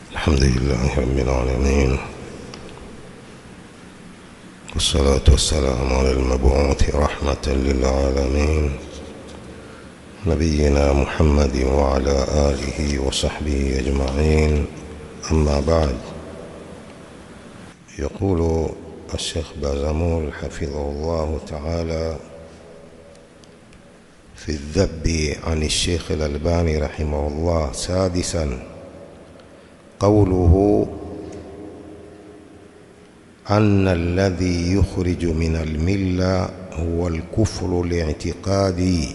الحمد لله رب العالمين، والصلاة والسلام على المبعوث رحمة للعالمين نبينا محمد وعلى آله وصحبه أجمعين. أما بعد، يقول الشيخ بازمول حفظه الله تعالى في الذب عن الشيخ الألباني رحمه الله: سادسا، قوله أن الذي يخرج من الملة هو الكفر الاعتقادي.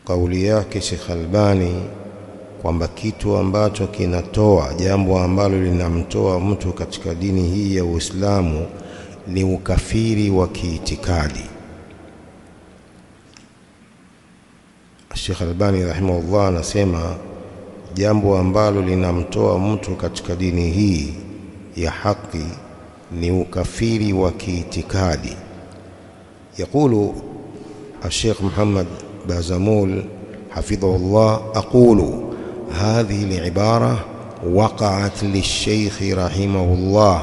Kauli yake Sheikh Albani kwamba kitu ambacho kinatoa, jambo ambalo linamtoa mtu katika dini hii ya Uislamu ni ukafiri wa kiitikadi. Sheikh Albani rahimahullah anasema jambo ambalo linamtoa mtu katika dini hii ya haki ni ukafiri wa kiitikadi. يقول الشيخ محمد بازمول حفظه الله: أقول هذه العبارة وقعت للشيخ رحمه الله.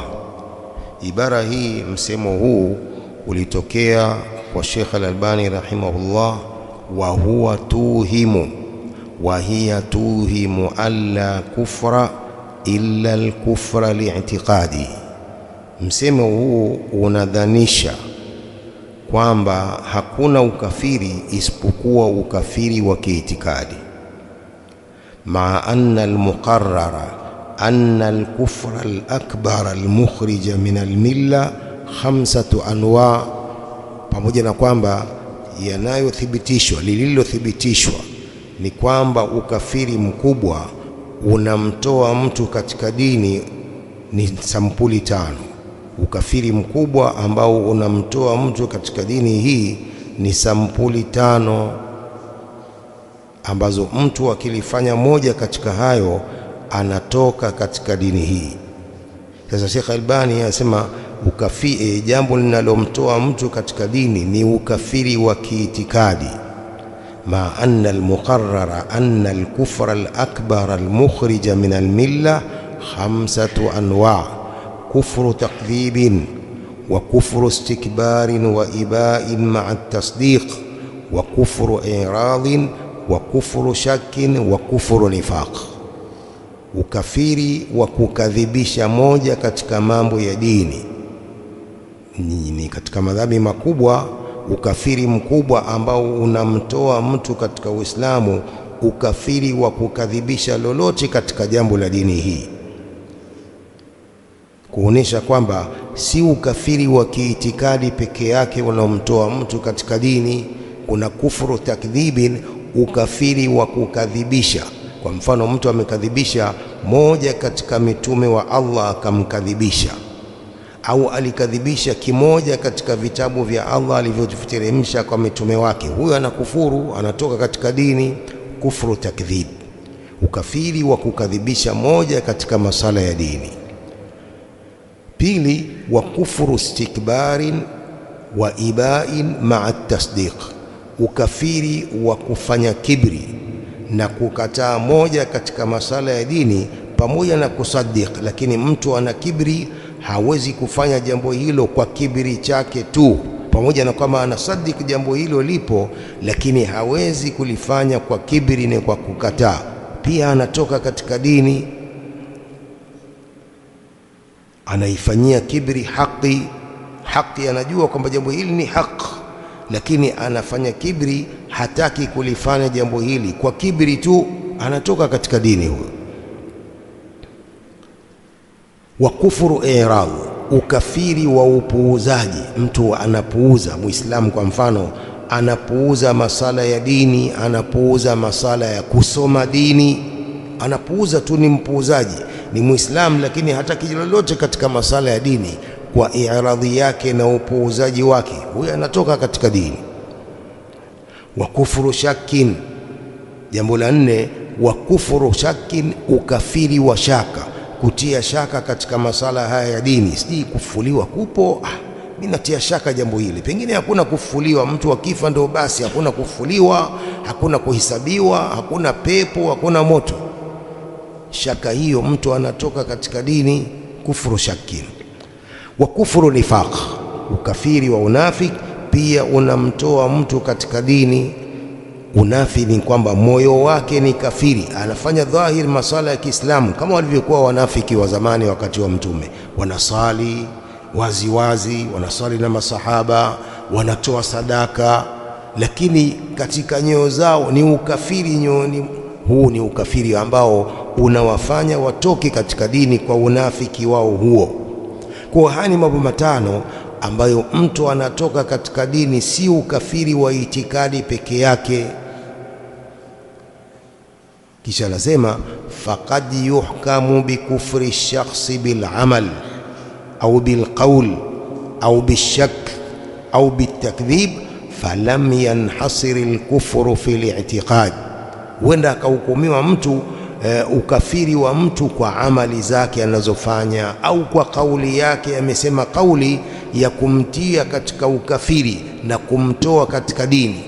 ibara hii, msemo huu ulitokea kwa Sheikh Al-Albani rahimahullah, wa huwa tuhimu وهي توهم ألا كفر إلا الكفر الاعتقادي. Msemo huu unadhanisha kwamba hakuna ukafiri isipokuwa ukafiri wa kiitikadi. مع أن المقرر أن الكفر الأكبر المخرج من الملة 5 أنواع. pamoja na kwamba yanayothibitishwa, lililothibitishwa ni kwamba ukafiri mkubwa unamtoa mtu katika dini ni sampuli 5. Ukafiri mkubwa ambao unamtoa mtu katika dini hii ni sampuli 5, ambazo mtu akilifanya moja katika hayo anatoka katika dini hii. Sasa Sheikh Albani anasema jambo linalomtoa mtu katika dini ni ukafiri wa kiitikadi. مع أن المقرر أن الكفر الأكبر المخرج من الملة 5 أنواع: كفر تكذيب، وكفر استكبار وإباء مع التصديق، وكفر إعراض، وكفر شك، وكفر نفاق. ukafiri wa kukadhibisha moja katika mambo ya dini ni katika madhambi makubwa. Ukafiri mkubwa ambao unamtoa mtu katika Uislamu, ukafiri wa kukadhibisha lolote katika jambo la dini hii, kuonesha kwamba si ukafiri wa kiitikadi peke yake unaomtoa mtu katika dini. Kuna kufuru takdhibin, ukafiri wa kukadhibisha. Kwa mfano, mtu amekadhibisha moja katika mitume wa Allah, akamkadhibisha, au alikadhibisha kimoja katika vitabu vya Allah alivyoteremsha kwa mitume wake, huyo anakufuru, anatoka katika dini. Kufuru takdhib, ukafiri wa kukadhibisha moja katika masala ya dini. Pili, wa kufuru istikbarin wa ibain ma'a tasdiq, ukafiri wa kufanya kibri na kukataa moja katika masala ya dini pamoja na kusaddiq. Lakini mtu ana kibri, hawezi kufanya jambo hilo kwa kibri chake tu, pamoja na kwamba anasadiki jambo hilo lipo, lakini hawezi kulifanya kwa kibri na kwa kukataa, pia anatoka katika dini. Anaifanyia kibri haki, anajua kwamba jambo hili ni haki, lakini anafanya kibri, hataki kulifanya jambo hili kwa kibri tu, anatoka katika dini huyo. Wa kufuru i'rad, ukafiri wa upuuzaji. Mtu anapuuza, Muislamu kwa mfano, anapuuza masala ya dini, anapuuza masala ya kusoma dini, anapuuza tu, ni mpuuzaji, ni Muislamu lakini hataki lolote katika masala ya dini. Kwa i'radhi yake na upuuzaji wake, huyo anatoka katika dini. Wa kufuru shakin, jambo la 4, wa kufuru shakin, ukafiri wa shaka, kutia shaka katika masala haya ya dini. Sijui kufufuliwa kupo, mimi natia shaka jambo hili, pengine hakuna kufufuliwa, mtu akifa ndio basi, hakuna kufufuliwa, hakuna kuhesabiwa, hakuna pepo, hakuna moto. shaka hiyo mtu anatoka katika dini, kufuru shakin. Wa kufuru nifaq, ukafiri wa unafiki pia unamtoa mtu katika dini. Unafiki ni kwamba moyo wake ni kafiri, anafanya dhahiri masala ya Kiislamu kama walivyokuwa wanafiki wa zamani wakati wa Mtume, wanasali waziwazi, wanasali na masahaba, wanatoa sadaka, lakini katika nyoyo zao ni ukafiri. Huu ni ukafiri ambao unawafanya watoke katika dini kwa unafiki wao huo. Kwa haya ni mambo matano ambayo mtu anatoka katika dini, si ukafiri wa itikadi peke yake. Kisha anasema faqad yuhkamu bikufri shakhsi bilamal au bilqaul au bishak au bitakdhib falam yanhasir alkufru fi li'tiqad. Huenda akahukumiwa mtu ukafiri wa mtu kwa amali zake anazofanya au kwa kauli yake, amesema kauli ya kumtia katika ukafiri na kumtoa katika dini.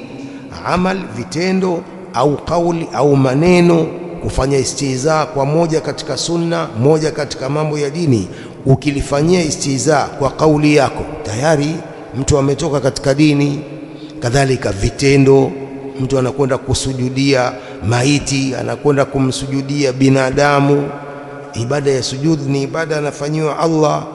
Amal, vitendo, au kauli au maneno, kufanya istihza kwa moja katika sunna, moja katika mambo ya dini, ukilifanyia istihza kwa kauli yako tayari mtu ametoka katika dini. Kadhalika vitendo, mtu anakwenda kusujudia maiti, anakwenda kumsujudia binadamu. Ibada ya sujud ni ibada anafanyiwa Allah.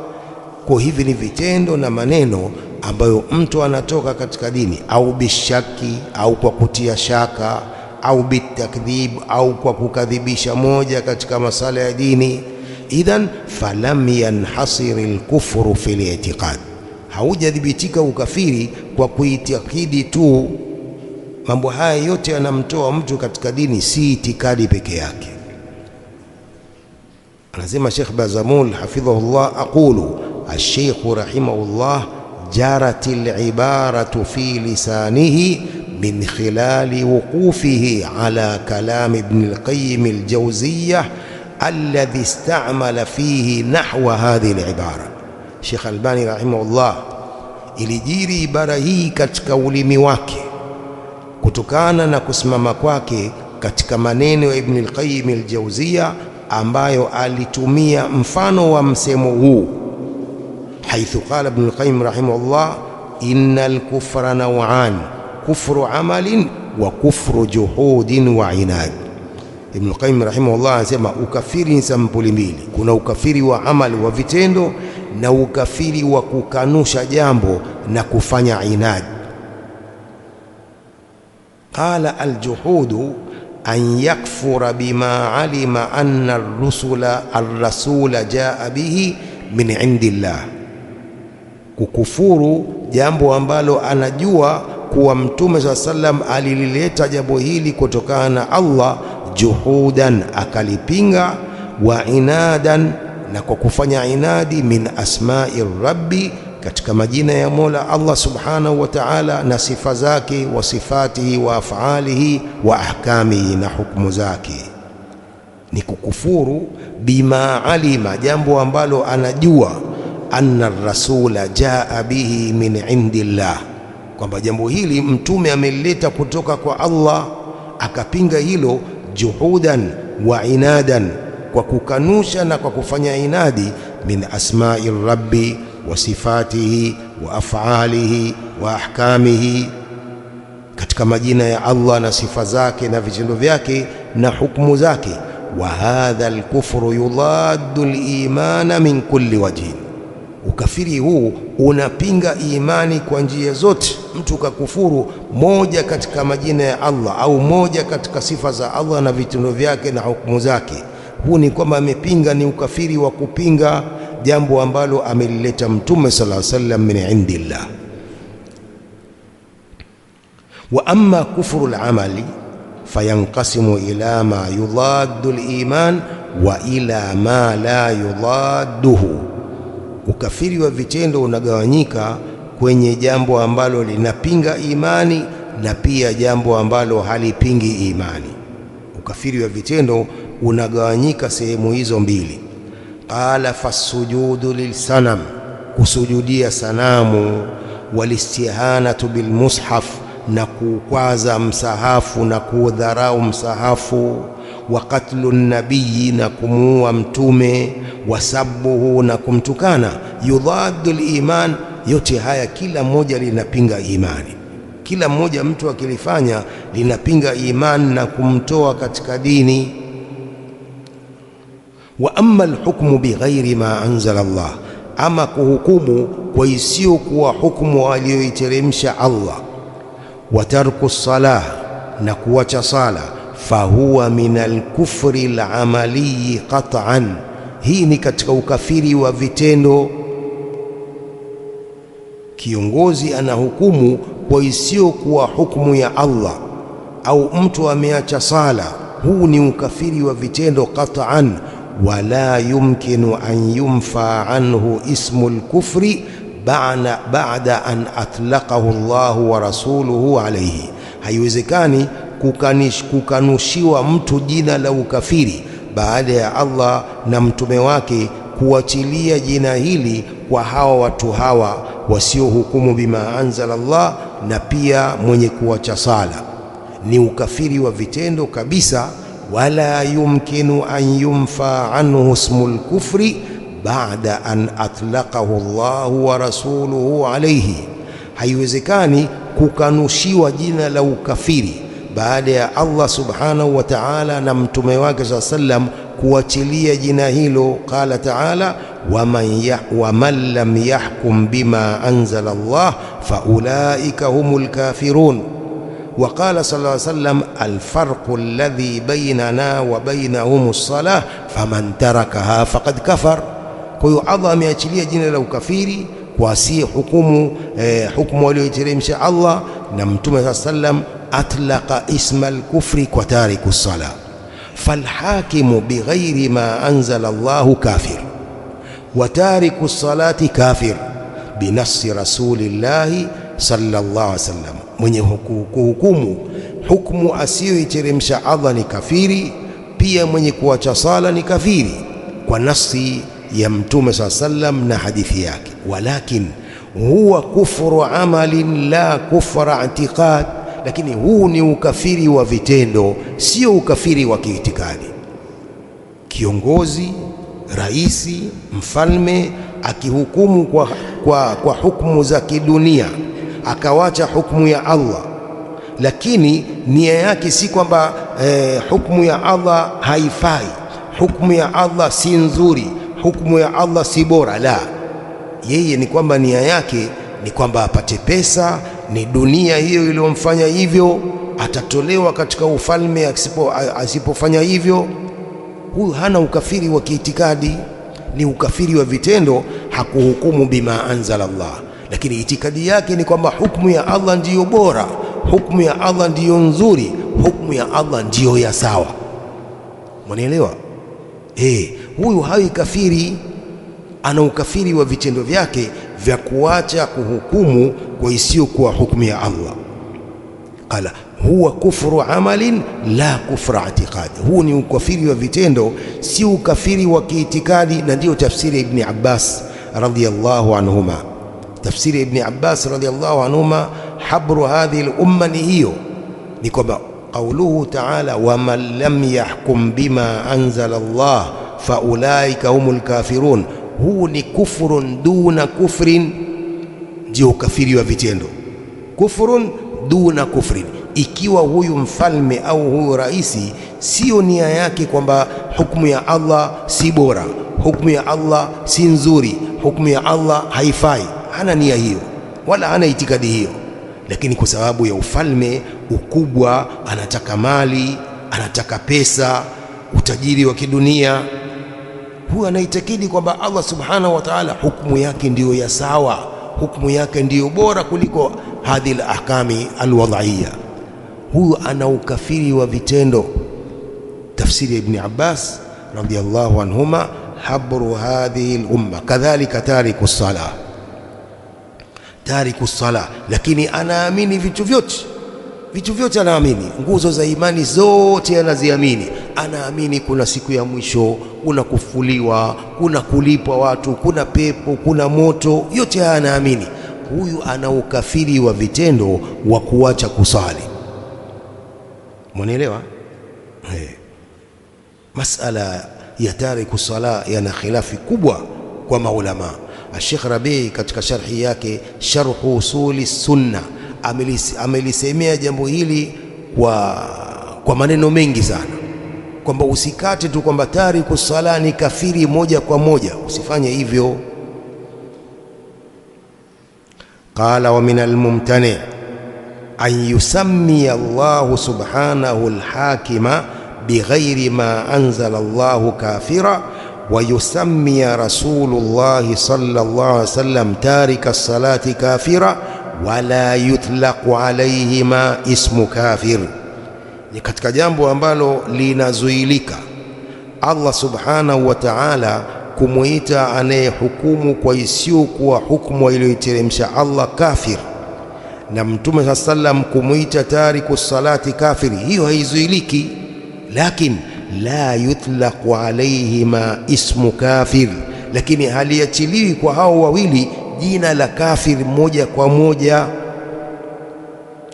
Kwa hivi ni vitendo na maneno ambayo mtu anatoka katika dini, au bishaki, au kwa kutia shaka, au bitakdhib, au kwa kukadhibisha moja katika masala ya dini. Idhan falam yanhasir alkufru fi al-i'tiqad, haujadhibitika ukafiri kwa kuitakidi tu. Mambo haya yote yanamtoa mtu katika dini, si itikadi peke yake. Anasema Sheikh Bazamul hafidhahullah, aqulu الشيخ رحمه الله جارت العبارة في لسانه من خلال وقوفه على كلام ابن القيم الجوزية الذي استعمل فيه نحو هذه العبارة. Sheikh Albani rahimahullah, ilijiri ibara hii katika ulimi wake kutokana na kusimama kwake katika maneno ya Ibn al-Qayyim al-Jawziyya ambayo alitumia mfano wa msemo huu, haithu qala Ibn al-Qayyim rahimahullah inna al-kufra naw'an, kufru amalin wa kufru juhudin wa inad. Ibn al-Qayyim rahimahullah anasema ukafiri ni sampuli mbili, kuna ukafiri wa amali wa vitendo na ukafiri wa kukanusha jambo na kufanya inad. Qala al-juhudu an yakfura bima alima anna ar-rasula jaa bihi min indillah, kukufuru jambo ambalo anajua kuwa Mtume SAW alilileta jambo hili kutokana na Allah, juhudan akalipinga, wa inadan na kwa kufanya inadi, min asma'i rabbi, katika majina ya Mola Allah subhanahu wa ta'ala na sifa zake, wa sifatihi wa af'alihi wa ahkamihi, na hukumu zake. Ni kukufuru bima alima, jambo ambalo anajua, anna rasula jaa bihi min indillah, kwamba jambo hili mtume amelileta kutoka kwa Allah, akapinga hilo, juhudan wa inadan, kwa kukanusha na kwa kufanya inadi, min asma'i rabbi wa sifatihi wa af'alihi wa ahkamihi, katika majina ya Allah na sifa zake na vitendo vyake na hukumu zake. Wa hadha al-kufru yudaddu al-imana min kulli wajhin, ukafiri huu unapinga imani kwa njia zote. Mtu kakufuru moja katika majina ya Allah au moja katika sifa za Allah na vitendo vyake na hukumu zake, huu ni kwamba amepinga, ni ukafiri wa kupinga jambo ambalo amelileta Mtume sallallahu alaihi wasallam min indillah. Wa amma kufru al-amali fayanqasimu ila ma yudaddu al-iman wa ila ma la yudadduhu, ukafiri wa vitendo unagawanyika kwenye jambo ambalo linapinga imani na pia jambo ambalo halipingi imani. Ukafiri wa vitendo unagawanyika sehemu hizo mbili. Qala fasujudu lilsanam, kusujudia sanamu, walistihanatu bilmushaf, na kukwaza msahafu na kuudharau msahafu, wa qatlu nabii, na kumuua mtume, wa sabbuhu, na kumtukana, yudaddu al-iman. Yote haya kila moja linapinga imani, kila mmoja mtu akilifanya linapinga imani na kumtoa katika dini. Wa amma al-hukmu bighairi ma anzala Allah, ama kuhukumu kwa isiyokuwa hukumu aliyoiteremsha Allah, wa tarku salah, na kuacha sala, fahuwa min al-kufri al-amali qat'an, hii ni katika ukafiri wa vitendo. Kiongozi anahukumu kwa isiyokuwa hukumu ya Allah, au mtu ameacha sala, huu ni ukafiri wa vitendo qat'an. Wala yumkinu an yumfa anhu ismu al-kufri ba'da an atlaqahu Allah wa rasuluhu alayhi, haiwezekani kukanushiwa mtu jina la ukafiri baada ya Allah na mtume wake kuachilia jina hili kwa hawa watu hawa wasiohukumu bima anzala Allah, na pia mwenye kuacha sala ni ukafiri wa vitendo kabisa. Wala yumkinu an yumfa anhu ismul kufri ba'da an atlaqahu Allah wa rasuluhu alayhi, haiwezekani kukanushiwa jina la ukafiri baada ya Allah subhanahu wa ta'ala na mtume wake sallam kuachilia jina hilo. Qala ta'ala, waman lam yahkum bima anzala Allah faulaika humul kafirun. وقال صلى الله عليه وسلم الفرق الذي بيننا وبينهم الصلاة فمن تركها فقد كفر. Kwa hiyo Allah ameachilia jina la ukafiri kwa asiye hukumu aliyoiteremsha Allah na mtume sallam, atlaqa isma al-kufri kwa tariku sala. Falhakimu bighairi ma anzala Allah kafir wa tariku salati kafir binassi rasulillahi sallallahu alaihi wasallam, mwenye kuhukumu hukumu asiyoiteremsha Allah ni kafiri, pia mwenye kuacha sala ni kafiri kwa nasi ya mtume sallam na hadithi yake. Walakin huwa kufru amalin la kufra i'tiqad, lakini huu ni ukafiri wa vitendo, sio ukafiri wa kiitikadi. Kiongozi, raisi, mfalme akihukumu kwa hukumu za kidunia akawacha hukumu ya Allah, lakini nia yake si kwamba hukumu ya Allah haifai, hukumu ya Allah si nzuri, hukumu ya Allah si bora. La, yeye ni kwamba nia yake ni kwamba apate pesa, ni dunia hiyo iliyomfanya hivyo, atatolewa katika ufalme asipofanya hivyo. Huyu hana ukafiri wa kiitikadi, ni ukafiri wa vitendo. Hakuhukumu bima anzala Allah, lakini itikadi yake ni kwamba hukumu ya Allah ndiyo bora, hukumu ya Allah ndiyo nzuri, hukumu ya Allah ndiyo ya sawa. Mwanielewa? Huyu hawi kafiri, ana ukafiri wa vitendo vyake vya kuacha kuhukumu kwa isiyokuwa hukumu ya Allah. Qala huwa kufru amalin la kufra i'tiqad, huu ni ukafiri wa vitendo, si ukafiri wa kiitikadi. Na ndio tafsiri Ibn Abbas radhiyallahu anhuma. Tafsiri Ibn Abbas radhiyallahu anhuma, habru hadhihi al-umma ni hiyo, ni kwamba qauluhu ta'ala, waman lam yahkum bima anzala Allah faulaika humul kafirun, huu ni kufrun duna kufrin, ndio ukafiri wa vitendo, kufrun duna kufrin. Ikiwa huyu mfalme au huyu raisi sio nia yake kwamba hukumu ya Allah si bora, hukumu ya Allah si nzuri, hukumu ya Allah haifai, hana nia hiyo wala hana itikadi hiyo, lakini kwa sababu ya ufalme, ukubwa, anataka mali, anataka pesa, utajiri wa kidunia, huyu anaitakidi kwamba Allah subhanahu wa ta'ala hukumu yake ndiyo ya sawa, hukumu yake ndiyo bora kuliko hadhihi al-ahkami al-wad'iyya. Huyu ana ukafiri wa vitendo. Tafsiri Ibn Abbas radhiyallahu anhuma, habru hadhihi al-umma. Kadhalika tariku salah, tariku salah, lakini anaamini vitu vyote anaamini, nguzo za imani zote anaziamini. Anaamini kuna siku ya mwisho, kuna kufuliwa, kuna kulipwa watu, kuna pepo, kuna moto, yote haya anaamini. Huyu ana ukafiri wa vitendo wa kuacha kusali. Mwanaelewa? Masala ya tariku sala yana khilafi kubwa kwa maulama. Sheikh Rabi katika sharhi yake Sharh Usuli Sunna amelisemea jambo hili kwa maneno mengi sana, kwamba usikate tu kwamba tariku sala ni kafiri moja kwa moja, usifanye hivyo. Qala wa min almumtani an yusammi Allah subhanahu alhakima bighairi ma anzala Allah kafira wa yusammi Rasulullah sallallahu alaihi wasallam tarika as-salati kafira wala yutlaqu alayhima ismu kafir. Ni katika jambo ambalo linazuilika Allah subhanahu wa ta'ala kumuita anayehukumu kwa isiyokuwa hukumu iliyoteremsha Allah kafir, na Mtume sallam kumuita tariku salati kafiri, hiyo haizuiliki. Lakini la yutlaqu alayhima ismu kafir, lakini haliachiliwi kwa hao wawili jina la kafir moja kwa moja,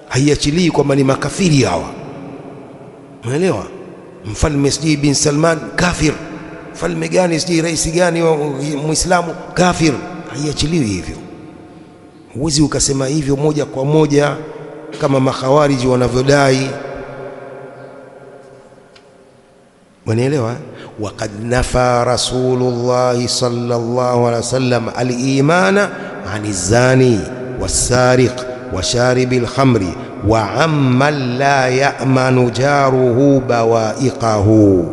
haiachiliwi kwamba ni makafiri hawa. Unaelewa? Mfalme sijui bin Salman kafir, mfalme gani sijui rais gani wa Muislamu kafir, haiachiliwi hivyo. Huwezi ukasema hivyo moja kwa moja kama makhawariji wanavyodai. Wanaelewa? Waqad nafa Rasulullah sallallahu alaihi wasallam al-imana ani zani was-sariq wa sharibil khamri wa amman la ya'manu jaruhu bawa'iqahu.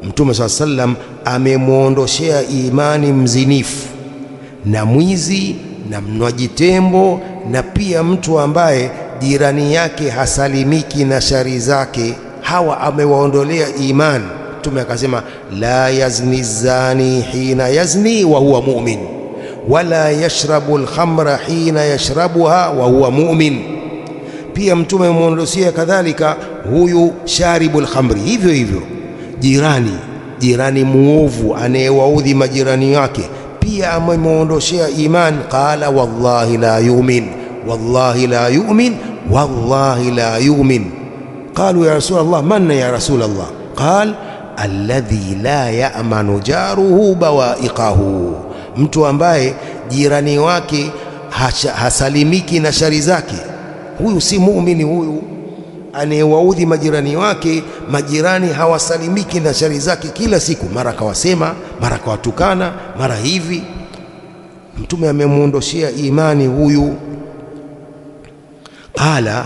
Mtume sallallahu alaihi wasallam amemwondoshea imani mzinifu na mwizi na mnywaji tembo na pia mtu ambaye jirani yake hasalimiki na shari zake. Hawa amewaondolea imani. Mtume akasema la yazni zani hina yazni wa huwa mu'min wala yashrabu al-khamra hina yashrabuha wa huwa mu'min. Pia Mtume ameondoshea kadhalika huyu sharibul khamri, hivyo hivyo jirani muovu anayewaudhi majirani wake pia amemwondoshea iman. Qala wallahi la yu'min, wallahi la yu'min, wallahi la yu'min. Qalu ya Rasulullah, man ya Rasulullah? Qal alladhi la ya'manu jaruhu bawa'iqahu, mtu ambaye jirani wake hasalimiki na shari zake, huyu si muumini. Huyu anayewaudhi majirani wake, majirani hawasalimiki na shari zake kila siku, mara kawasema, mara kawatukana, mara hivi. Mtume amemwondoshea imani huyu. Qala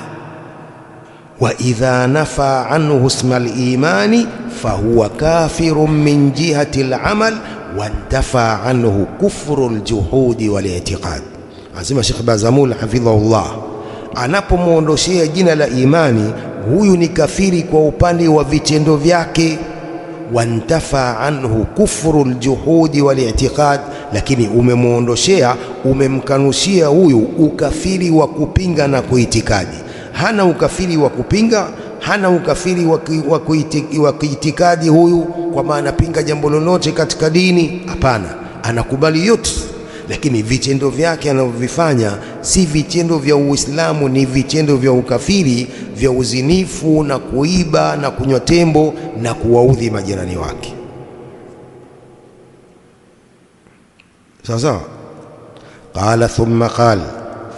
wa idha nafa anhu isma al-imani fahuwa kafirun min jihati al-amal wa intafa anhu kufru al-juhudi wal-i'tiqad. Anasema Sheikh Bazamul hafidhahullah, anapomwondoshea jina la imani huyu ni kafiri kwa upande wa vitendo vyake. Wantafa anhu kufru aljuhudi wal-i'tiqad, lakini umemwondoshea, umemkanushia huyu ukafiri wa kupinga na kuitikadi. Hana ukafiri wa kupinga, hana ukafiri wa kuitikadi huyu, kwa maana anapinga jambo lolote katika dini. Hapana, anakubali yote, lakini vitendo vyake anavyovifanya si vitendo vya Uislamu, ni vitendo vya ukafiri, vya uzinifu na kuiba na kunywa tembo na kuwaudhi majirani wake. Sasa qala thumma qala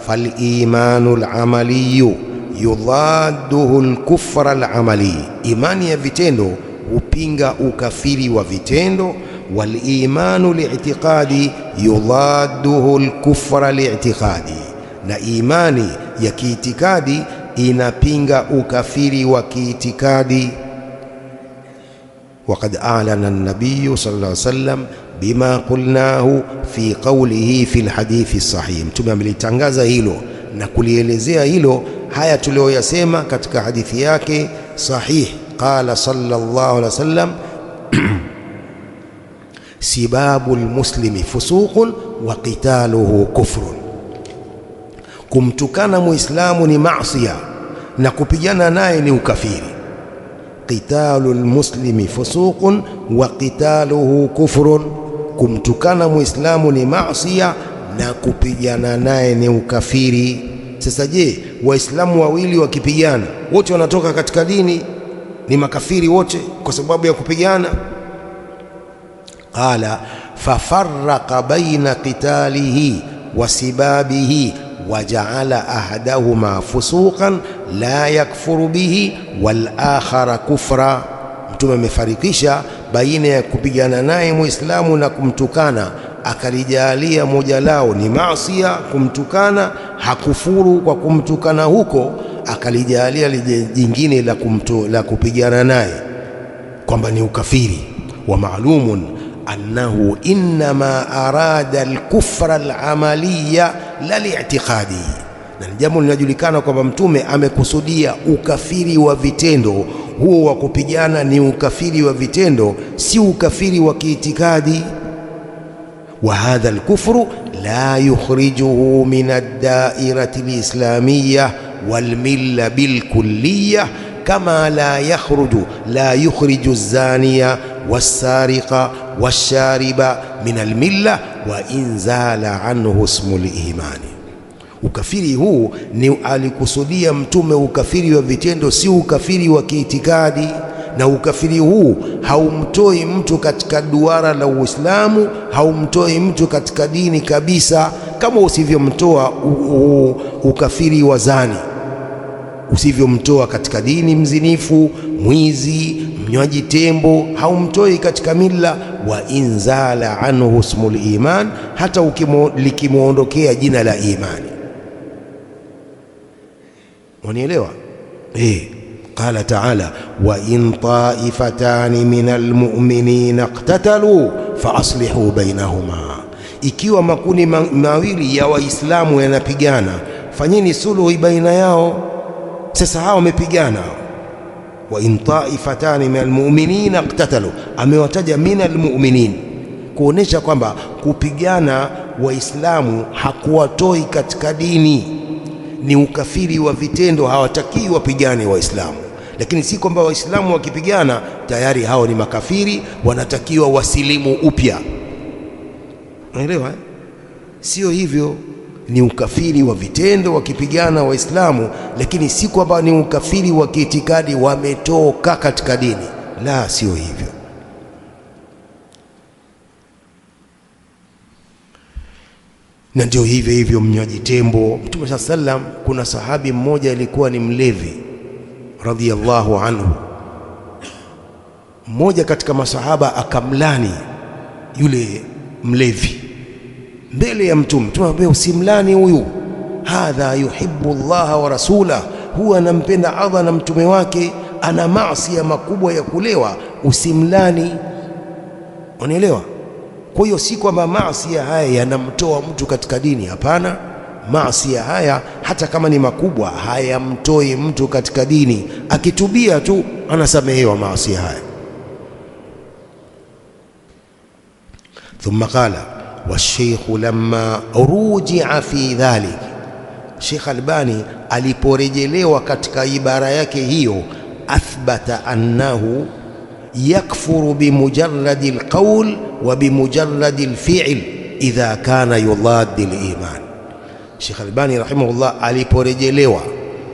fal imanu al-amaliyu yudadduhu al-kufra al-amali, imani ya vitendo hupinga ukafiri wa vitendo. Walimanu li'tiqadi yudadduhu al-kufra li'tiqadi, na imani ya kiitikadi inapinga ukafiri wa kiitikadi. Waqad a'lana an-nabiy sallallahu alayhi wasallam bima qulnahu fi qawlihi fi al-hadithi sahih, Mtume amelitangaza hilo na kulielezea hilo haya tuliyoyasema katika hadithi yake sahih. Qala sallallahu alayhi wasallam sibabu almuslimi fusuqun wa qitaluhu kufrun, kumtukana muislamu ni maasiya na kupigana naye ni ukafiri. Qitalu almuslimi fusuqun wa qitaluhu kufrun, kumtukana muislamu ni maasiya na kupigana naye ni ukafiri. Sasa je, waislamu wawili wakipigana wote wanatoka katika dini? ni makafiri wote kwa sababu ya kupigana? Qala fafarraqa baina qitalihi wa sibabihi waja'ala ahadahuma fusuqan la yakfuru bihi wal akhara kufra. Mtume amefarikisha baina ya kupigana naye Muislamu na kumtukana, akalijalia moja lao ni maasiya kumtukana, hakufuru kwa kumtukana huko, akalijalia jingine la kupigana naye kwamba ni ukafiri. Wa ma'lumun annahu innama arada al-kufra al-amaliya la li'tiqadi, na jambo linajulikana kwamba Mtume amekusudia ukafiri wa vitendo. Huo wa kupigana ni ukafiri wa vitendo, si ukafiri wa kiitikadi. Wa hadha al-kufru la yukhrijuhu min ad-da'irati al-islamiyya wal milla bil kulliyya kama la yukhriju az-zaniya was-sariqa wash-shariba min al-milla wa in zala anhu ismu al-imani. Ukafiri huu ni alikusudia Mtume ukafiri wa vitendo, si ukafiri wa kiitikadi. Na ukafiri huu haumtoi mtu katika duara la Uislamu, haumtoi mtu katika dini kabisa, kama usivyomtoa ukafiri wa zani, usivyomtoa katika dini mzinifu, mwizi, mnywaji tembo, haumtoi katika mila. Wa inzala anhu ismul iman, hata likimuondokea jina la imani. Wanielewa? Qala ta'ala wa in ta'ifatani minal mu'minina iqtatalu fa aslihu bainahuma, ikiwa makundi mawili ya Waislamu yanapigana, fanyeni suluhu baina yao. Sasa hao wamepigana, wa in ta'ifatani minal mu'minina iqtatalu, amewataja minal mu'minin kuonesha kwamba kupigana Waislamu hakuwatoi katika dini, ni ukafiri wa vitendo, hawatakiwi wapigane Waislamu. Lakini si kwamba Waislamu wakipigana tayari hao ni makafiri, wanatakiwa wasilimu upya. Unaelewa? Sio hivyo. Ni ukafiri wa vitendo wakipigana Waislamu, lakini si kwamba ni ukafiri wa kiitikadi, wametoka katika dini. La, sio hivyo. Na ndio hivyo mnywaji tembo. Mtume sallam, kuna sahabi mmoja alikuwa ni mlevi radhiyallahu anhu. Mmoja katika masahaba akamlani yule mlevi mbele ya Mtume. Mtume usimlani huyu, hadha yuhibbu Allah wa rasulah, huwa anampenda Allah na mtume wake, ana maasi makubwa ya kulewa, usimlani. Unaelewa? Kwa hiyo si kwamba maasi haya yanamtoa mtu katika dini, hapana. Maasi haya hata kama ni makubwa hayamtoi mtu katika dini, akitubia tu anasamehewa maasi haya. Thumma qala washaykhu lamma ruji'a fi dhalik, Sheikh Albani aliporejelewa katika ibara yake hiyo, athbata annahu yakfuru bimujarradi alqawl wa bimujarradi alfi'l idha kana yudaddi aliman. Sheikh Albani rahimahullah aliporejelewa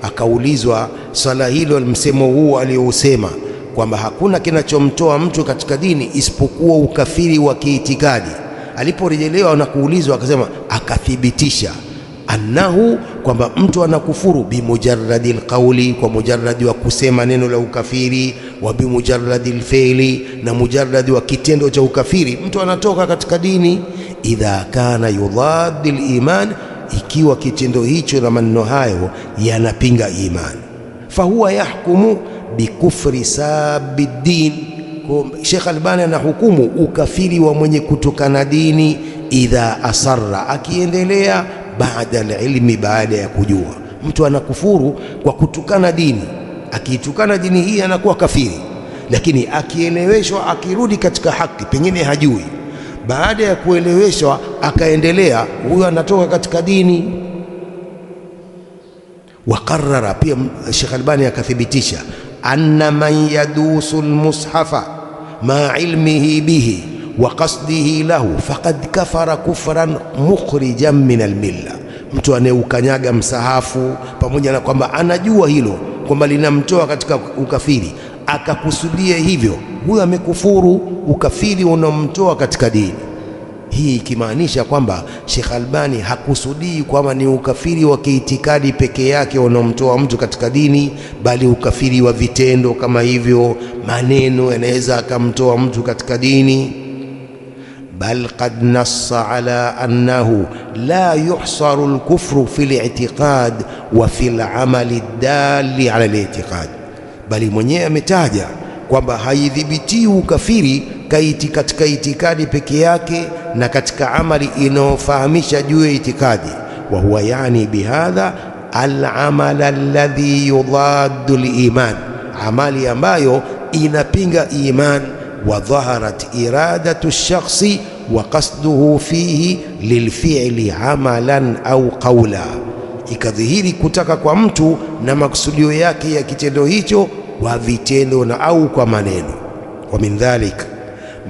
akaulizwa swala hilo, msemo huu aliyousema kwamba hakuna kinachomtoa mtu katika dini isipokuwa ukafiri wa kiitikadi. Aliporejelewa na kuulizwa akasema, akathibitisha annahu, kwamba mtu anakufuru bimujarradi alqauli, kwa mujarradi wa kusema neno la ukafiri, wa bimujarradi alfi'li, na mujarradi wa kitendo cha ukafiri, mtu anatoka katika dini. Idha kana yudaddi aliman, ikiwa kitendo hicho na maneno hayo yanapinga imani, fahuwa yahkumu bikufri sabiddin. Sheikh Albani anahukumu ukafiri wa mwenye kutokana dini, idha asarra, akiendelea, baada alilmi, baada ya kujua. Mtu anakufuru kwa kutukana dini, akiitukana dini hii anakuwa kafiri, lakini akieleweshwa, akirudi katika haki, pengine hajui, baada ya kueleweshwa akaendelea, huyo anatoka katika dini. Wakarara, pia Sheikh Albani akathibitisha, anna man yadusu almushafa ma ilmihi bihi wa qasdihi lahu faqad kafara kufran mukhrijan min almilla. Mtu anayeukanyaga msahafu pamoja na kwamba anajua hilo kwamba linamtoa katika ukafiri, akakusudia hivyo, huyo amekufuru ukafiri unaomtoa katika dini. Hii ikimaanisha kwamba Sheikh Albani hakusudii kwamba ni ukafiri wa kiitikadi peke yake unaomtoa mtu katika dini, bali ukafiri wa vitendo kama hivyo, maneno yanaweza akamtoa mtu katika dini. Bal qad nassa ala annahu la yuhsaru al-kufru fi al-i'tiqad wa fi al-amali ad-dali ala al-i'tiqad, bali mwenyewe ametaja kwamba haidhibitii ukafiri katika itikadi peke yake na katika amali inayofahamisha juu ya itikadi. Wa huwa yani bihadha al-amal alladhi yudaddu al-iman, amali ambayo inapinga iman. Wa dhaharat iradatu ash-shakhsi wa qasduhu fihi lilfi'li amalan au qawla, ikadhihiri kutaka kwa mtu na makusudio yake ya kitendo hicho kwa vitendo na au kwa maneno. Wa min dhalik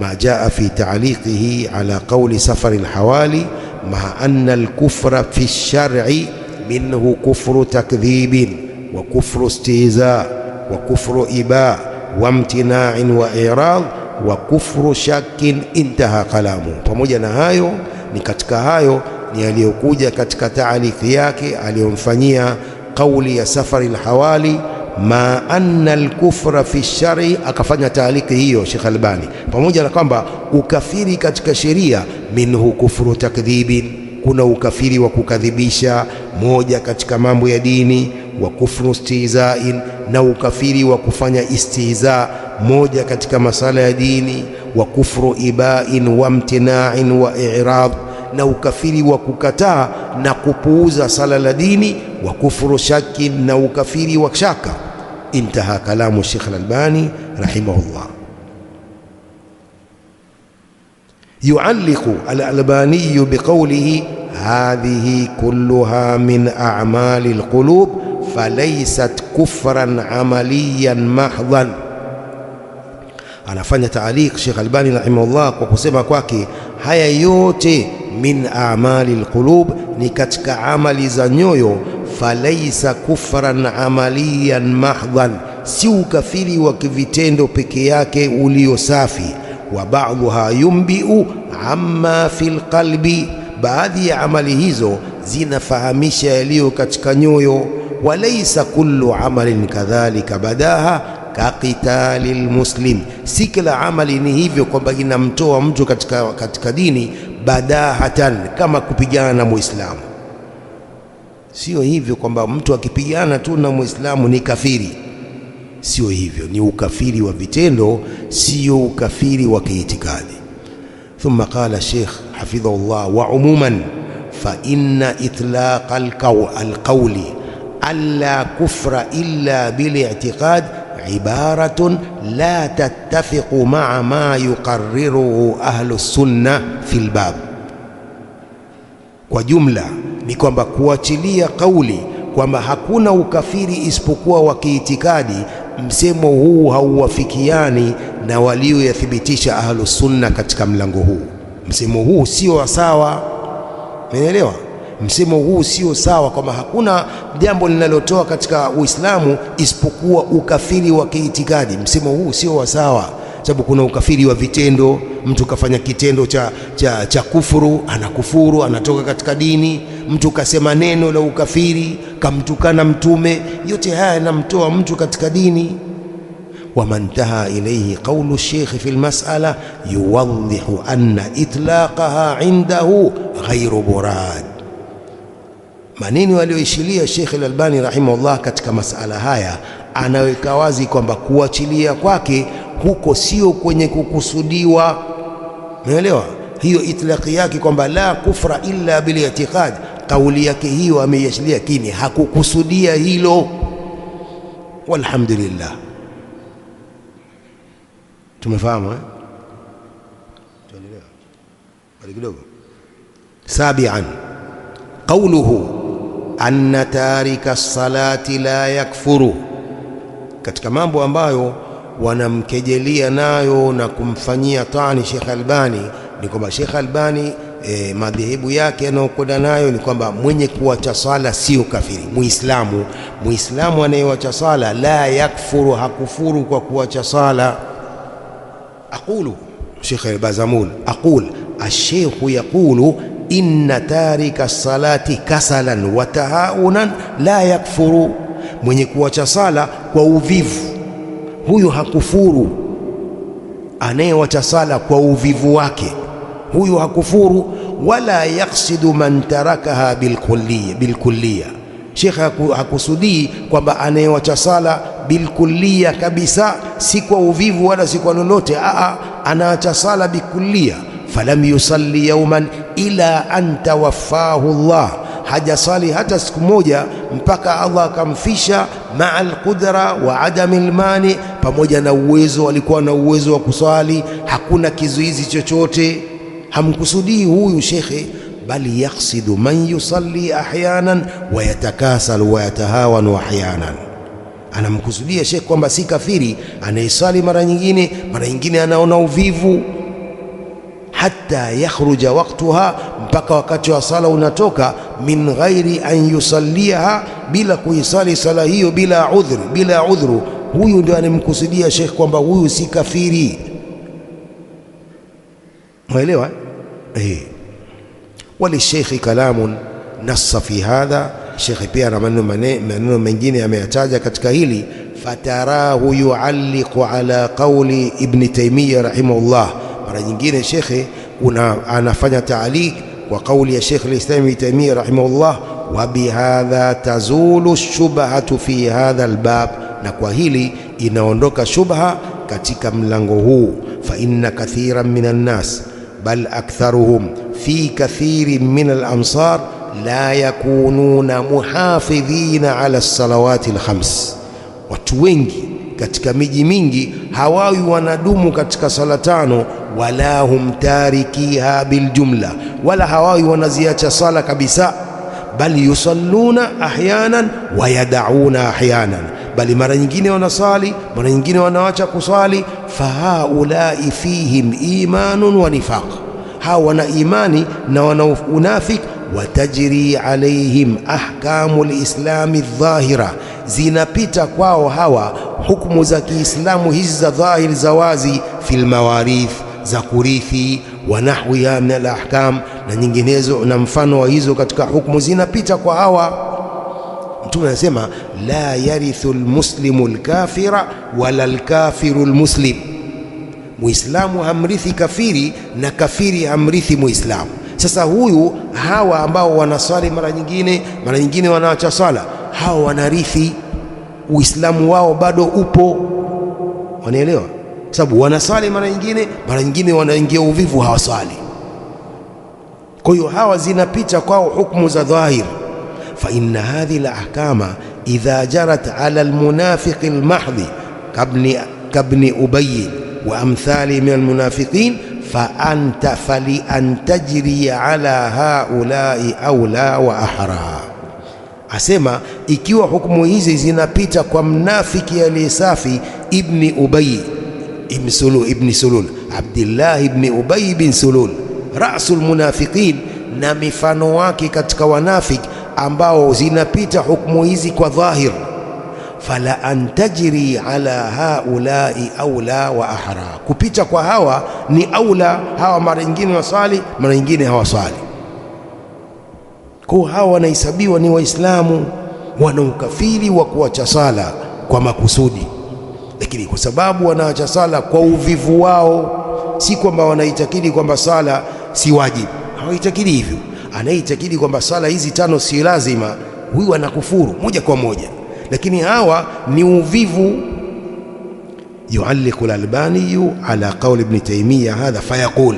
ma jaa fi ta'liqihi ala qawli Safar al-Hawali ma anna al-kufra fi ash-shar'i minhu kufru takdhibin wa kufru istihza wa kufru iba wa imtina'in wa i'rad wa kufru shakkin, intaha kalamu. Pamoja na hayo, ni katika hayo ni aliyokuja katika taaliki yake aliyomfanyia kauli ya Safari al-Hawali, ma anna al-kufra fi shari, akafanya taaliki hiyo Sheikh Albani, pamoja na kwamba ukafiri katika sheria minhu kufru takdhibin, kuna ukafiri wa kukadhibisha moja katika mambo ya dini, wa kufru istihzain, na ukafiri wa kufanya istihza moja katika masala ya dini, wa kufru ibain wa imtina'in wa i'rad, na ukafiri wa kukataa na kupuuza sala la dini, wa kufru shakkin, na ukafiri wa shaka. Intaha kalamu Sheikh Al-Albani rahimahullah. Yualliqu Al-Albani biqawlihi hadhihi kulluha min a'mali al-qulub falaysat kufran amaliyan mahdhan. Anafanya taaliq Sheikh Albani rahimahullah kwa kusema kwake haya yote min a'mali alqulub, ni katika amali za nyoyo. Falaisa kufran amaliyan mahdhan, si ukafiri wa kivitendo peke yake ulio safi. Wa ba'dhuha yumbiu amma fil qalbi, baadhi ya amali hizo zinafahamisha yaliyo katika nyoyo. Walaisa kullu amalin kadhalika badaha kaqitali lmuslim, si kila amali ni hivyo kwamba inamtoa mtu katika dini badahatan, kama kupigana na Muislamu. Sio hivyo kwamba mtu akipigana tu na Muislamu ni kafiri, sio hivyo, ni ukafiri wa vitendo, sio ukafiri wa kiitikadi. Thumma qala Sheikh hafidhahullah, wa umuman fa inna itlaqa alqawli alla kufra illa bil i'tiqad ibaratun la tattafiqu ma'a ma yuqarriruhu ahlu sunna fil bab. Kwa jumla ni kwamba kuachilia kauli kwamba hakuna ukafiri isipokuwa wa kiitikadi, msemo huu hauwafikiani na walioyathibitisha ahlu sunna katika mlango huu. Msemo huu sio sawa, umeelewa? Msemo huu sio sawa, kwamba hakuna jambo linalotoa katika Uislamu isipokuwa ukafiri wa kiitikadi. Msemo huu sio sawa, sababu kuna ukafiri wa vitendo. Mtu kafanya kitendo cha kufuru, anakufuru, anatoka katika dini. Mtu kasema neno la ukafiri, kamtukana Mtume, yote haya yanamtoa mtu katika dini. ومن انتهى إليه قول الشيخ في المسألة يوضح أن إطلاقها عنده غير مراد. Maneno aliyoishilia Sheikh Al-Albani rahimahullah katika masala haya, anaweka wazi kwamba kuachilia kwake huko sio kwenye kukusudiwa. Umeelewa hiyo itlaqi yake kwamba la kufra illa bil i'tiqad? Kauli yake hiyo ameiashiria, lakini hakukusudia hilo. Walhamdulillah, tumefahamu tuendelea bali kidogo. Sabian qawluhu anna tarika salati la yakfuru, katika mambo ambayo wanamkejelia nayo na kumfanyia tani Sheikh Albani ni kwamba Sheikh Albani madhehebu yake anayokwenda nayo ni kwamba mwenye kuacha sala sio kafiri. Muislamu anayeacha sala la yakfuru, hakufuru kwa kuacha sala. Aqulu Sheikh al-Bazamul aqul ash-shaykh yaqulu inna tarika salati kasalan wa tahaunan la yakfuru, mwenye kuacha sala kwa uvivu huyu hakufuru. Anayeacha sala kwa uvivu wake huyu hakufuru. Wala yaksidu man tarakaha bilkulliya. Sheikh hakusudii kwamba anayeacha sala bilkulliya kabisa, si kwa uvivu wala si kwa lolote. Anaacha sala bikulliya. Falam yusalli yawman ila an tawaffahu Allah, hajasali hata siku moja mpaka Allah akamfisha. Maa alqudra wa adami almani, pamoja na uwezo, alikuwa na uwezo wa kusali, hakuna kizuizi chochote. Hamkusudii huyu shekhe, bali yaksidu man yusalli ahyanan wa yatakasalu wa yatahawanu ahyanan. Anamkusudia shekhe kwamba si kafiri anayesali mara nyingine anaona uvivu, hatta yakhruja waqtuha, mpaka wakati wa sala unatoka, min ghairi an yusalliha, bila kuisali sala hiyo bila udhru. Huyu ndio anemkusudia shekhe kwamba huyu si kafiri. Mwelewa? Walishekhi kalamun nassa fi hadha, shekhi pia na maneno mengine ameyataja katika hili. Fatarahu yualliqu ala qawli Ibn Taymiyyah rahimahullah, mara nyingine shekhi anafanya taaliq kwa kauli ya Sheikh al-Islam Ibn Taymiyyah rahimahullah. Wa bihadha tazulu shubhatu fi hadha albab, na kwa hili inaondoka shubha katika mlango huu. Fa inna kathiran minan nas bal aktharuhum fi kathirin min al-amsar la yakununa muhafidhina ala as-salawati al-khams. Watu wengi katika miji mingi hawawi wanadumu katika sala tano, wala hum tarikiha biljumla, wala hawawi wanaziacha sala kabisa. Bali yusalluna ahyanan wa yad'una ahyanan, bali mara nyingine wanasali, mara nyingine wanaacha kusali. Fahaulai fihim imanun wa nifaq, hawa wana imani na wana unafik. Watajri alaihim ahkamu lislami dhahira, zinapita kwao hawa hukumu za Kiislamu hizi za dhahiri za wazi. Fil mawarith, za kurithi, wa nahwiha min alahkam, na nyinginezo na mfano wa hizo katika hukumu zinapita kwa hawa. Mtume anasema la yarithu almuslimu alkafira wala alkafiru almuslim, muislamu hamrithi kafiri na kafiri hamrithi muislamu. Sasa hawa ambao wanaswali mara nyingine wanaacha sala, hawa wanarithi, uislamu wao bado upo. Wanaelewa? Sababu wanasali mara nyingine wanaingia uvivu, hawaswali. Kwa hiyo hawa zinapita kwao hukumu za dhahir. Fa inna hadhihi al-ahkama idha jarat ala al-munafiq al-mahdhi kabni Ubay wa amthali min al-munafiqin fa anta fali an tajri ala haulai aula wa ahra. Asema ikiwa hukumu hizi zinapita kwa mnafiki aliyesafi, ibni Ubay ibn Sulul, Abdullah ibn Ubay bin Sulul, rasul munafiqin, na mifano wake katika wanafiki ambao zinapita hukumu hizi kwa dhahir. Fala antajri ala haulai aula wa ahra, kupita kwa hawa ni aula. Hawa mara nyingine wasali, mara nyingine hawasali. Kwa hawa wanahesabiwa ni Waislamu, wana ukafiri wa kuacha sala kwa makusudi, lakini kwa sababu wanaacha sala kwa uvivu wao, si kwamba wanaitakidi kwamba sala si wajibu. Hawaitakidi hivyo. Anaitakidi kwamba sala hizi tano si lazima, huyu anakufuru moja kwa moja. Lakini hawa ni uvivu. Yualliqu al-Albani ala qawli Ibn Taymiyyah hadha fayaqul,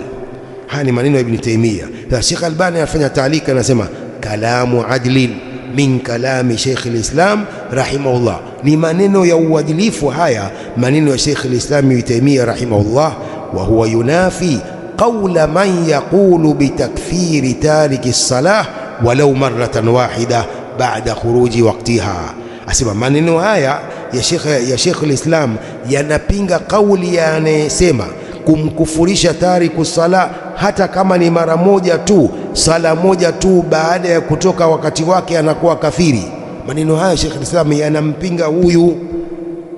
haya ni maneno ya Ibn Taymiyyah. Sheikh Albani anafanya taalika, anasema kalamu adlin min kalami Sheikh al-Islam rahimahullah, ni maneno ya uadilifu haya, maneno ya Sheikh al-Islam Ibn Taymiyyah rahimahullah. Wa huwa yunafi qawla man yaqulu bitakfiri tariki as-salah walau marratan wahida ba'da khuruji waqtiha. Asema maneno haya ya Sheikh al-Islam yanapinga kauli ya anayesema kumkufurisha tariku sala, hata kama ni mara moja tu, sala moja tu baada ya kutoka wakati wake anakuwa kafiri. Maneno haya Sheikh al-Islam yanampinga huyu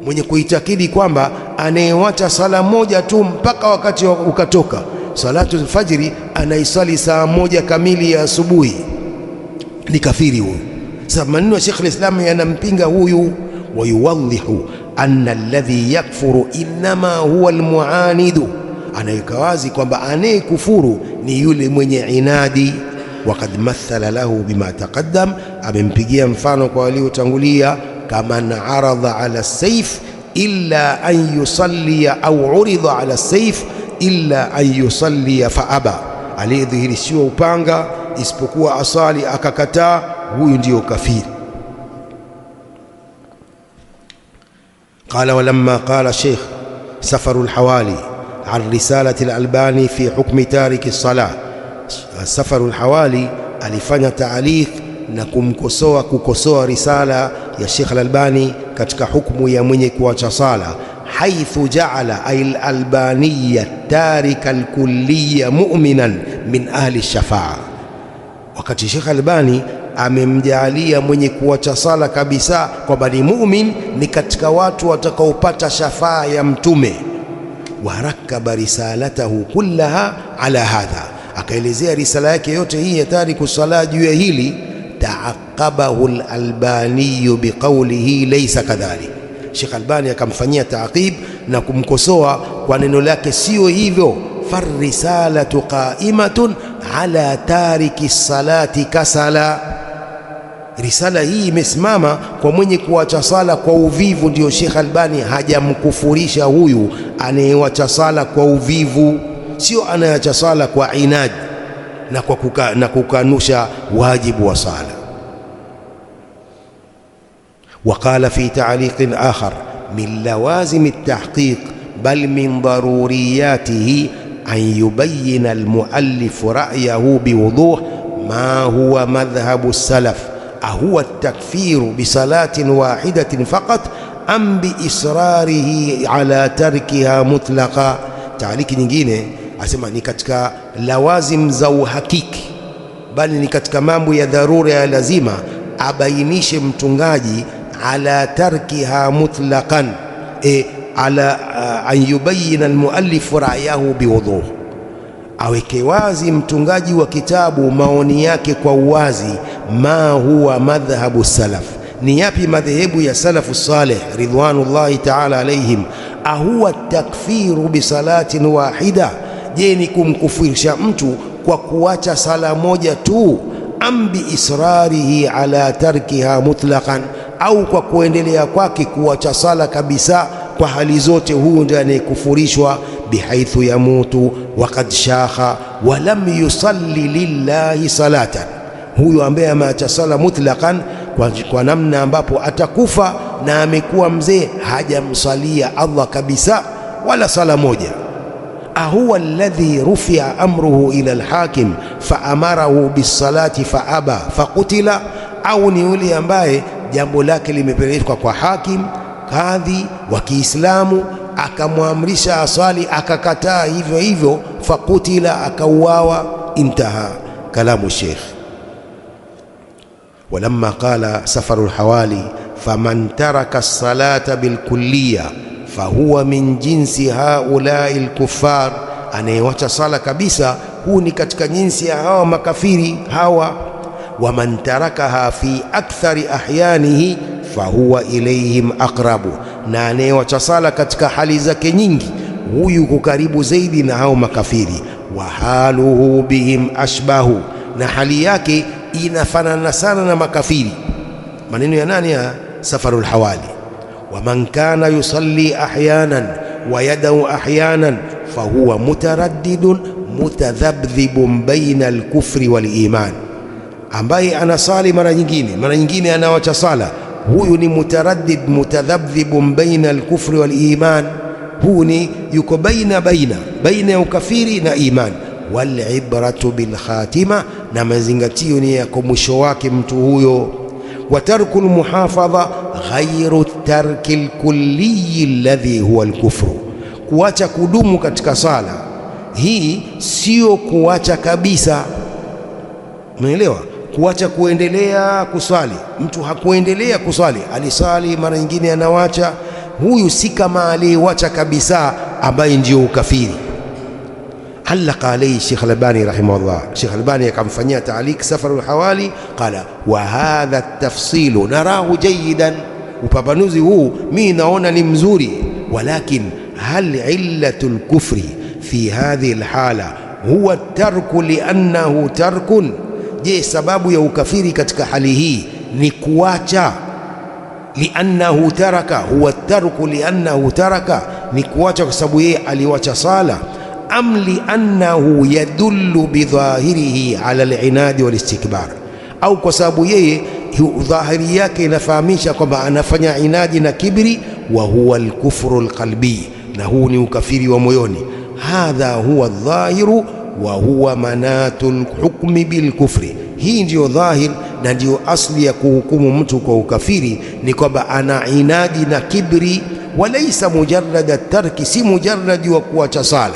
mwenye kuitakidi kwamba anayewacha sala moja tu mpaka wakati ukatoka, salatu al-fajri, anaisali saa moja kamili ya asubuhi, ni kafiri huyu. Sasa maneno ya Sheikh al-Islam yanampinga huyu. Wayuwadhihu anna alladhi yakfuru innama huwa almuanidu, anaweka wazi kwamba anayekufuru ni yule mwenye inadi. Waqad mathala lahu bima taqaddam, amempigia mfano kwa waliotangulia, kaman aradha ala sayf illa an yusalliya au urida ala sayf illa an yusalliya fa aba, aliyedhihirishiwa upanga isipokuwa asali akakataa, huyu ndiyo kafiri. قال ولما قال الشيخ سفر الحوالي عن رسالة الألباني في حكم تارك الصلاة، سفر الحوالي alifanya taalif na kukosoa risala ya Sheikh al-Albani katika hukumu ya mwenye kuacha sala, haithu ja'ala al-Albaniya tarika al-kulliya mu'minan min ahli shafa'a, wakati Sheikh al-Albani amemjalia mwenye kuacha sala kabisa kwamba ni mu'min, ni katika watu watakaopata shafaa ya Mtume. Warakaba risalatahu kullaha ala hadha, akaelezea risala yake yote hii ya tariku sala juu ya hili. Taaqabahu al-Albani biqawlihi laysa kadhalik, Sheikh Albani akamfanyia taaqib na kumkosoa kwa neno lake sio hivyo. Farrisalatu qa'imatun ala tariki salati kasala, risala hii imesimama kwa mwenye kuacha sala kwa uvivu. Ndio Sheikh Albani hajamkufurisha huyu anayewacha sala kwa uvivu, sio anayeacha sala kwa inadi na kukanusha wajibu wa sala. Waqala fi ta'liqin akhar min lawazim at-tahqiq bal min daruriyatihi an yubayyina al-muallif ra'yahu biwuduh ma huwa madhhabu as-salaf ahuwa at-takfiru bi salatin wahidatin faqat am bi israrihi ala tarkiha mutlaqa. Taaliki nyingine asema ni katika lawazim za uhakiki, bali ni katika mambo ya dharura ya lazima abainishe mtungaji ala tarkiha mutlaqan, ala an yubayyina almuallif ra'yahu biwuduh, aweke wazi mtungaji wa kitabu maoni yake kwa uwazi. Ma huwa madhhabu salaf, ni yapi madhehebu ya salafu salih ridwanullahi ta'ala alayhim. Ahuwa takfiru bisalatin wahida, je ni kumkufirisha mtu kwa kuacha sala moja tu? Am bi israrihi ala tarkiha mutlaqan, au kwa kuendelea kwake kuacha sala kabisa kwa hali zote, huyu ndiye anayekufurishwa. Bihaithu yamutu waqad shakha wa lam yusalli lillahi salatan, huyu ambaye ameacha sala mutlaqan kwa namna ambapo atakufa na amekuwa mzee, hajamsalia Allah kabisa wala sala moja. Ahuwa alladhi rufi'a amruhu ila alhakim faamarahu bisalati faaba faqutila, au ni yule ambaye jambo lake limepelekwa kwa hakim kadhi wa Kiislamu akamwamrisha aswali akakataa hivyo hivyo, faqutila, akauawa. Intaha kalamu Sheikh. Walamma qala safaru alhawali faman taraka as-salata bilkulliya fahuwa min jinsi haulai alkuffar, anayewacha sala kabisa huu ni katika jinsi ya hawa makafiri hawa. Waman tarakaha fi akthari ahyanihi fahuwa ilayhim aqrabu, na anayewacha sala katika hali zake nyingi huyu yuko karibu zaidi na hao makafiri. Wa haluhu bihim ashbahu, na hali yake inafanana sana na makafiri. Maneno ya nani ya safaru alhawali? Waman kana yusalli ahyanan wa yadau ahyanan fahuwa mutaraddidun mutadhabdhibun baina alkufri waliman, ambaye anasali mara nyingine anawacha sala, huyu ni mutaraddid mutadhabdhibun baina alkufri waliman, huyu ni yuko baina ya ukafiri na iman. Walibratu bilkhatima, na mazingatio ni yako mwisho wake mtu huyo. Wa tarku almuhafadha ghayru tarki alkulli alladhi huwa alkufru, kuacha kudumu katika sala hii sio kuacha kabisa. Umeelewa? Kuacha kuendelea kuswali, mtu hakuendelea kuswali, alisali mara nyingine anawacha, huyu si kama aliyewacha kabisa, ambaye ndio ukafiri. علق عليه الشيخ الألباني رحمه الله. الشيخ الألباني كان فنيا تعليق سفر الحوالي قال وهذا التفصيل نراه جيدا، وبابانوزي هو مين naona ni mzuri، ولكن هل علة الكفر في هذه الحالة هو الترك لأنه ترك؟ je sababu ya ukafiri katika hali hii ni kuacha liannahu taraka, huwa tarku liannahu taraka, ni kuacha kwa sababu yeye aliwacha sala, am liannahu yadullu bidhahirihi ala al-inadi wal-istikbar, au kwa sababu yeye dhahiri yake inafahamisha kwamba anafanya inadi na kibri, wa huwa al-kufru al-qalbi, na huu ni ukafiri wa moyoni. Hadha huwa dhahiru wa huwa manatul hukmi bil kufri. Hii ndiyo dhahir na ndiyo asli ya kuhukumu mtu kwa ukafiri, ni kwamba ana inadi na kibri, walaisa mujarrada tarki, si mujarradi wa kuacha sala.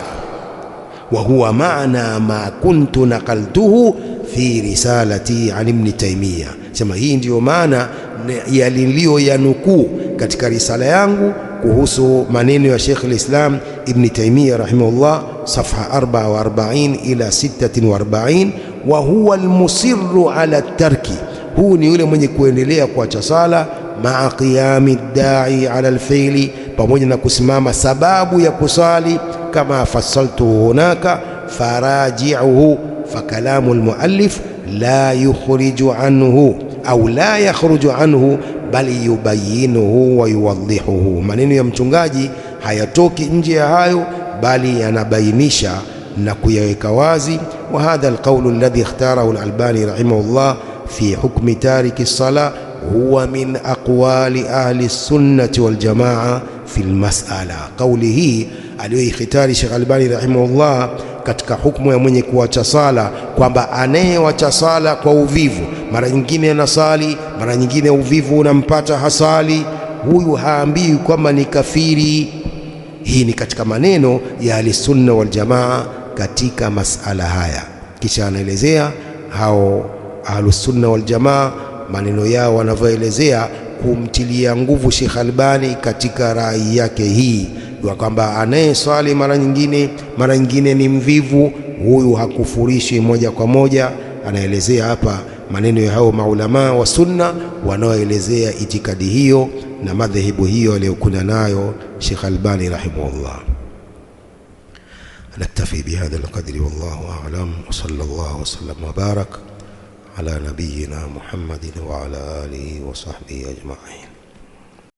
Wa huwa maana ma kuntu naqaltuhu fi risalati an Ibn Taymiyyah. Sema hii ndiyo maana yalilio ya nukuu katika risala yangu kuhusu maneno ya Sheikh al-Islam Ibn Taymiyyah rahimahullah, safha 44 ila 46. Wa huwa al-musirru ala tarki, huu ni yule mwenye kuendelea kuacha sala, maa qiyami dai ala al-fi'li, pamoja na kusimama sababu ya kusali, kama fasaltu hunaka faraji'uhu. Fakalamu al-muallif la yukhriju anhu au la yakhruju anhu bali yubayinuhu wa yuwadhihuhu, maneno ya mchungaji hayatoki nje ya hayo, bali yanabainisha na kuyaweka wazi. Wa hadha alqawlu alladhi ikhtarahu al-Albani rahimahullah fi hukmi tariki as-salah huwa min aqwali ahli as-sunnati wal jamaa fi al-mas'ala. Qawli hii aliyoikhitari Sheikh Albani rahimahullah katika hukumu ya mwenye kuacha sala, kwamba anayewacha sala kwa uvivu, mara nyingine anasali, mara nyingine uvivu unampata hasali, huyu haambiwi kwamba ni kafiri. Hii ni katika maneno ya ahlusunna wal jamaa katika masala haya. Kisha anaelezea hao ahlusunna wal jamaa maneno yao wanavyoelezea kumtilia nguvu Sheikh Albani katika rai yake hii, kwamba anayeswali mara nyingine ni mvivu, huyu hakufurishi moja kwa moja. Anaelezea hapa maneno ya hao maulama wa sunna wanaoelezea itikadi hiyo na madhehebu hiyo aliyokuja nayo Sheikh Albani rahimahullah. Naktafi bihadha alqadri wallahu a'lam, wa sallallahu wa sallam wa barak ala nabiyyina Muhammadin wa ala alihi wa sahbihi ajma'in.